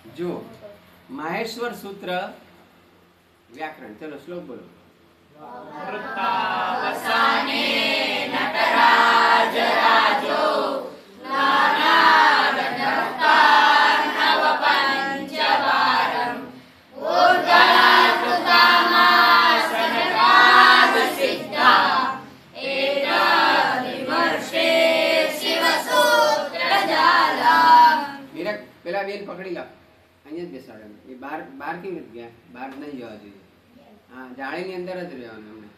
જો માહેશ્વર સૂત્ર વ્યાકરણ, ચલો શ્લોક બોલો. વૃત્તાવસાને નટરાજ રાજો નાનાદત્તાર્ણવપંચવારં ઉર્ધરાકૃતામાસનકાદ સિદ્ધા એતદ્વિમર્શે શિવસૂત્રજાલમ. મીરા પેલા બેન પકડી લો, અહીંયા જ બેસાડો. એ બહાર બહાર કેવી રીતે ગયા? બહાર નહીં જવા જોઈએ. હા, જાળીની અંદર જ રહેવાનું અમને.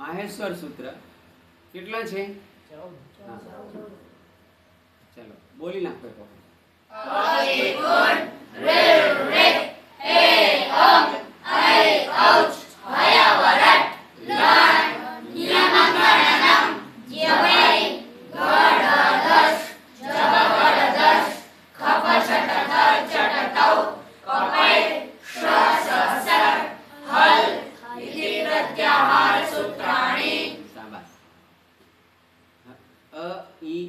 માહેશ્વર સૂત્ર કેટલા છે? હા. ચલો બોલી નાખો એક વખત. અરિગુણ રિર રિક એ અંગ ઐ ઔચ ભયવરટ લણ નિયમગણનમ જ્યવૈ ગડદશ જબગડદશ ખપશટધર ચટતૌ કપૈ શ્રસસર હલ ઇતિ પ્રત્યાહાર સૂત્રાણિ. શાબાશ. અ ઈ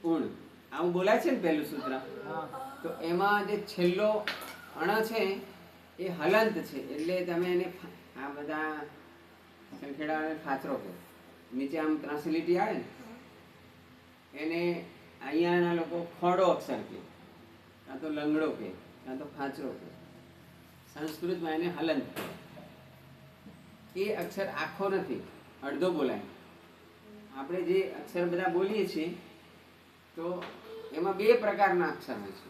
ઉણ આવું બોલાય છે ને પહેલું સૂત્ર. તો એમાં જે છેલ્લો અણ છે એ હલંત છે, એટલે તમે એને આ બધા સંખેડાને ખાચરો કહો. નીચે આમ ત્રાસી લીટી આવે ને એને અહીંયાના લોકો ખોડો અક્ષર કહે, કાં તો લંગડો કહે, કાં તો ખાચરો કહે. સંસ્કૃતમાં એને હલંત કહે. એ અક્ષર આખો નથી, અડધો બોલાય. આપણે જે અક્ષર બધા બોલીએ છીએ તો એમાં બે પ્રકારના અક્ષર હોય છે.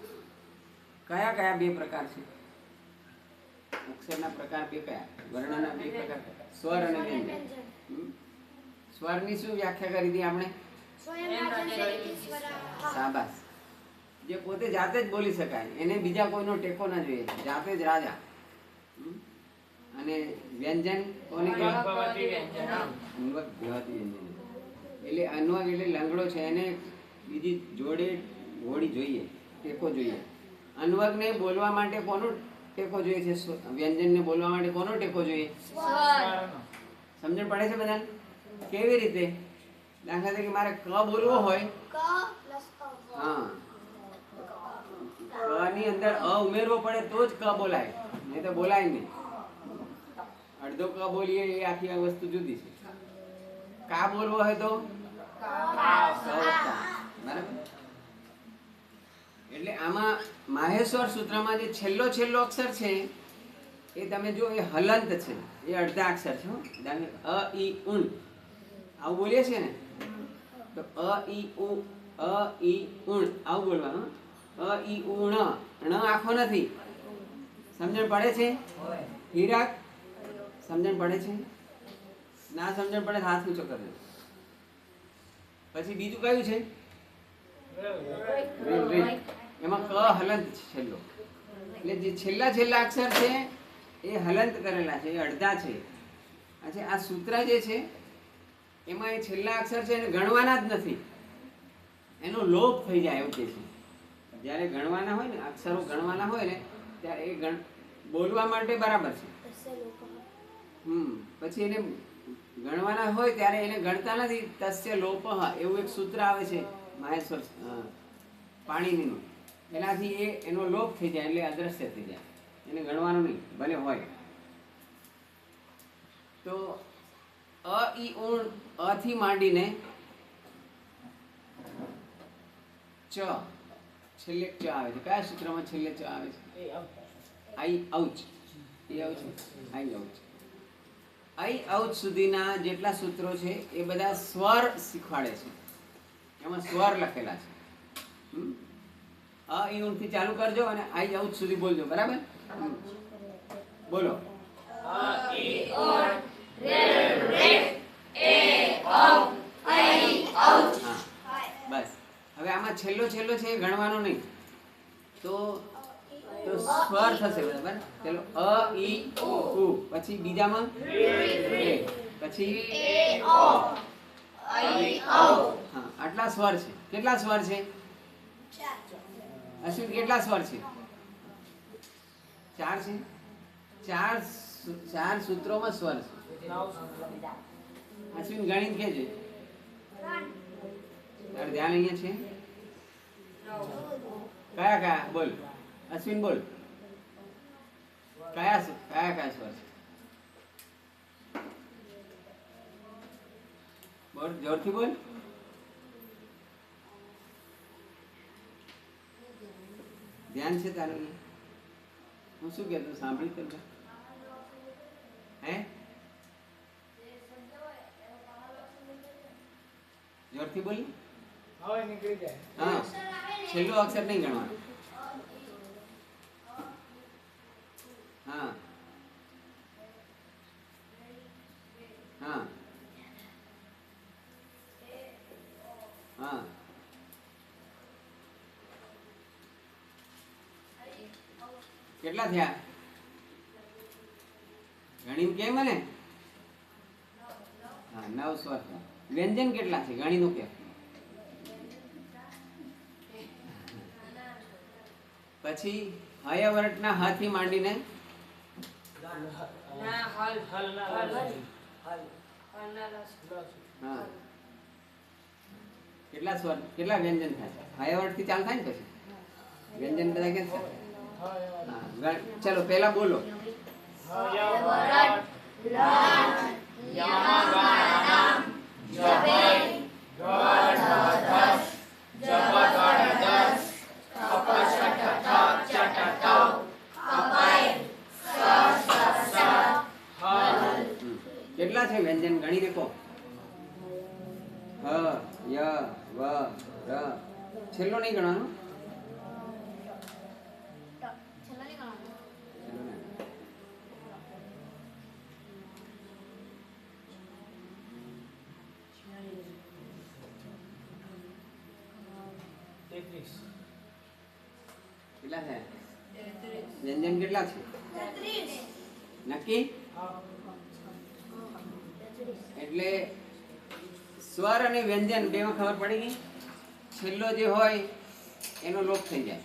કયા કયા બે પ્રકાર છે? અક્ષરના પ્રકાર બે કયા? વર્ણના બે પ્રકાર, સ્વર અને વ્યંજન. સ્વરની શું વ્યાખ્યા કરી હતી આપણે? શાબાશ. જે પોતે જાતે જ બોલી શકાય, એને બીજા કોઈનો ટેકો ના જોઈએ, જાતે જ રાજા. અને વ્યંજન કોને કહેવાય? અન્વગ ભવતી વ્યંજન. એટલે અન્વગ એટલે લંગડો છે, એને બીજી જોડે ઘોડી જોઈએ, ટેકો જોઈએ. અન્વગને બોલવા માટે કોનો ટેકો જોઈએ છે? વ્યંજનને બોલવા માટે કોનો ટેકો જોઈએ? સમજણ પડે છે બધાને? કેવી રીતે? દાખલા તરીકે મારે ક બોલવો હોય, હા, ક ની અંદર અ ઉમેરવો પડે તો જ ક બોલાય, નહીં તો બોલાય નહીં. અડધો ક બોલીએ એ આખી વસ્તુ જુદી છે. કા બોલવો હોય તો બરાબર. એટલે આમાં માહેશ્વર સૂત્રમાં જે છેલ્લો અક્ષર છે એ તમે જો એ હલંત છે, એ અડધા અક્ષર છે. અ ઈ ઉણ આવું બોલીએ છીએ ને, તો અ ઈ ઉણ આવું બોલવાનું. અ ઈ ઉણ, ણ આખો નથી. સમજણ પડે છે? હીરાક સમજણ પડે છે? ના સમજણ પડે હાથ ઊંચો કરજો. પછી બીજું કયું છે? એમાં ક હલંત છે છેલ્લો. એટલે જે છેલ્લા અક્ષર છે એ હલંત કરેલા છે, એ અડધા છે. અચ્છા, આ સૂત્ર જે છે એમાં એ છેલ્લા અક્ષર છે એને ગણવાના જ નથી, એનો લોપ થઈ જાય એવું કે છે. જ્યારે ગણવાના હોય ને, અક્ષરો ગણવાના હોય ને, ત્યારે એ બોલવા માટે બરાબર છે. પછી એને ગણવાના હોય ત્યારે એને ગણતા નથી. તસ્ય લોપઃ એવું એક સૂત્ર આવે છે માહેશ્વર પાણીનીનું. એનાથી એનો લોપ થઈ જાય, એટલે અદ્રશ્ય થઈ જાય. એને ગણવાનું નહીં, ભલે હોય. તો અ ઈ ઉણ, અ થી માંડીને ચ, છેલ્લે ચ આવે છે. કયા સૂત્રમાં છેલ્લે ચ આવે છે? આઈ ઔચ. એ આવું છે, આઈ ઔચ. આઈ ઔચ સુધીના જેટલા સૂત્રો છે એ બધા સ્વર શીખવાડે છે. એમાં સ્વર લખેલા છે. અ ઈ ઉણ થી ચાલુ કરજો અને આઈ ઔચ સુધી બોલજો, બરાબર? બોલો. અ ઈ ઉણ રિર રિક એ અંગ ઐ ઔચ. હા, બસ. હવે આમાં છેલ્લો છે એ ગણવાનો નહીં, તો સ્વર થશે, બરાબર? ચલો, અ ઈ ઉ, પછી બીજામાં રે, પછી એ ઓ ઐ ઔ. હા, આટલા સ્વર છે. કેટલા સ્વર છે? અશ્વિન, કેટલા સ્વર છે? 4 છે. ચાર સૂત્રોમાં સ્વર છે. અશ્વિન ગણીને કહેજે. તારું ધ્યાન અહીંયા છે. કયા કયા બોલ, અશ્વિન બોલ, કયા કયા સ્વર છે? બોલ, જોરથી બોલ. ધ્યાન છે તારું અહીંયા? હું શું કહેતો સાંભળી તો હે? જોરથી બોલ. હા, છેલ્લો અક્ષર નહીં ગણવાનો. હા હા હા. કેટલા થયા? ગણી કે મને? હા, 9 સ્વર. વ્યંજન કેટલા છે ગણીનું કે? પછી હયવર્ટના હ થી માંડીને હા કેટલા સ્વર, કેટલા વ્યંજન થાય? હયવર્ટ થી ચાલુ થાય ને પછી વ્યંજન બધા કેમ થાય? હા, ચલો પહેલા બોલો. કેટલા છે વ્યંજન ગણી દેખો? હ, ય, વ, ર. છેલ્લો નહીં ગણવાનો. કેટલા છે વ્યંજન? કેટલા છે નક્કી? એટલે સ્વર અને વ્યંજન બેમાં ખબર પડી ગઈ. છેલ્લો જે હોય એનો લોપ થઈ જાય.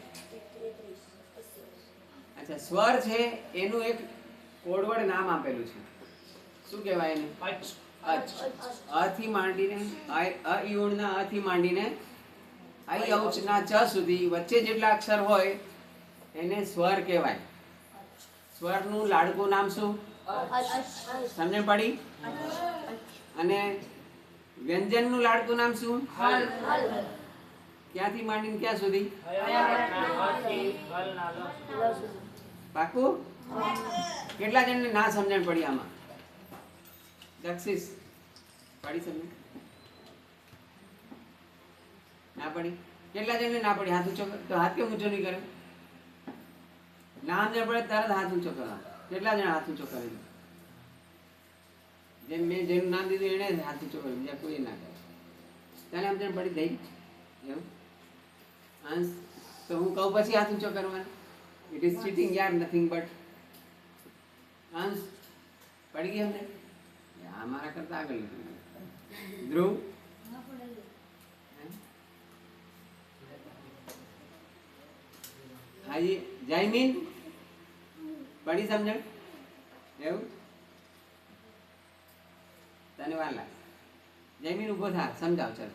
અચ્છા, સ્વર છે એનું એક કોડવર્ડ નામ આપેલું છે. શું કહેવાય એને? અચ. અ થી માંડીને અ ઈઉણના અ થી માંડીને આઈ ઔચના ચ સુધી વચ્ચે જેટલા અક્ષર હોય એને સ્વર કહેવાય. સ્વરનું લાડકું નામ શું? સમજણ પડી? અને વ્યંજનનું લાડકું નામ શું? ક્યાંથી માંડીને ક્યાં સુધી? પાકું? કેટલા જણને ના સમજણ પડી આમાં? દક્ષિસ પડી સમજણ? ના પડી? કેટલા જણને ના પડી? હાથ ઊંચો કર. તો હાથ કેમ ઊંચો નહીં કરે? ના સમજણ પડે તરત હાથ ઊંચો કરો. કેટલા જણા હાથ ઊંચો કરે? જેમ મેં જેનું નામ દીધું એને હાથ ઊંચો કર્યો, બીજા કોઈ ના કરે. તને સમજણ પડી ગઈ? એવું અંશ તો હું કહું પછી હાથ ઊંચો કરવાનો? ઇટ ઇઝ ચીટિંગ યાર, નથિંગ બટ. અંશ પડી ગઈ અમને? આ મારા કરતા આગળ ધ્રુવ હાજી જયમીન પડી સમજણ? એવું તને વાર લાગે? જયમીન ઉભો થા, સમજાવ. ચાલ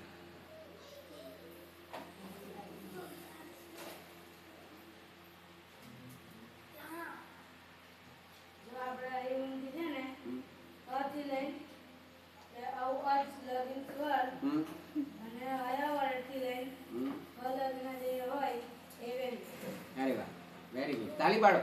અરે વાહ, વેરી ગુડ. તાળી પાડો.